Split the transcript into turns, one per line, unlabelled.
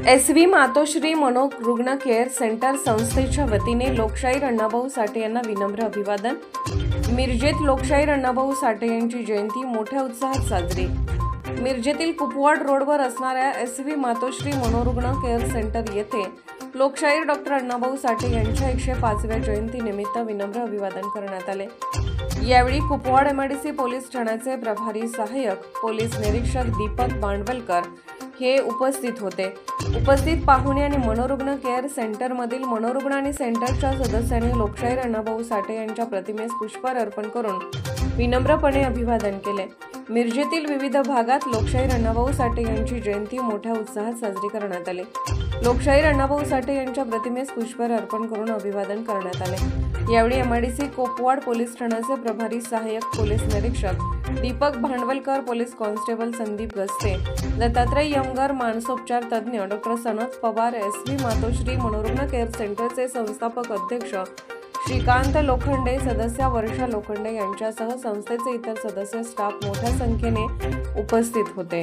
एस.व्ही. मातोश्री मनोरुग्ण care centre संस्थेच्या वतीने लोकशाहीर अण्णाभाऊ साठे यांना विनम्र अभिवादन। मिरजेत लोकशाहीर अण्णाभाऊ साठे यांची जयंती मोठ्या उत्साहात साजरी। मिरजेतील कुपवाड रोडवर असणाऱ्या एस.व्ही. मातोश्री मनोरुग्ण केअर सेंटर येथे लोकशाहीर डॉक्टर अण्णाभाऊ साठे यांच्या 105व्या जयंतीनिमित्त विनम्र अभिवादन करण्यात आले। यावेळी कुपवाड एमआयडीसी पोलीस ठाण्याचे प्रभारी सहाय्यक पोलीस निरीक्षक दीपक भांडवलकर हे उपस्थित होते। उपस्थित पाहुणे आणि मनोरुग्ण केअर सेंटरमधील मनोरुग्ण आणि सेंटरच्या सदस्यांनी लोकशाहीर अण्णाभाऊ साठे यांच्या प्रतिमेस पुष्पहार अर्पण करून विनम्रपणे अभिवादन केले। मिरजेतील विविध भागात लोकशाहीर अण्णाभाऊ साठे यांची जयंती मोठ्या उत्साहात साजरी करण्यात आली। लोकशाहीर अण्णाभाऊ साठे यांच्या प्रतिमेस पुष्पहार अर्पण करून अभिवादन करण्यात आले। यावेळी एमआयडीसी कुपवाड पोलीस ठाण्याचे प्रभारी सहाय्यक पोलीस निरीक्षक दीपक भांडवलकर, पोलीस कॉन्स्टेबल संदीप गस्ते, दत्तात्रय यमगर, मानसोपचार तज्ञ डॉक्टर सनत पवार, एस.व्ही. मातोश्री मनोरुग्ण केअर सेंटरचे संस्थापक अध्यक्ष श्रीकांत लोखंडे, सदस्या वर्षा लोखंडे यांच्यासह संस्थेचे इतर सदस्य, स्टाफ मोठ्या संख्येने उपस्थित होते।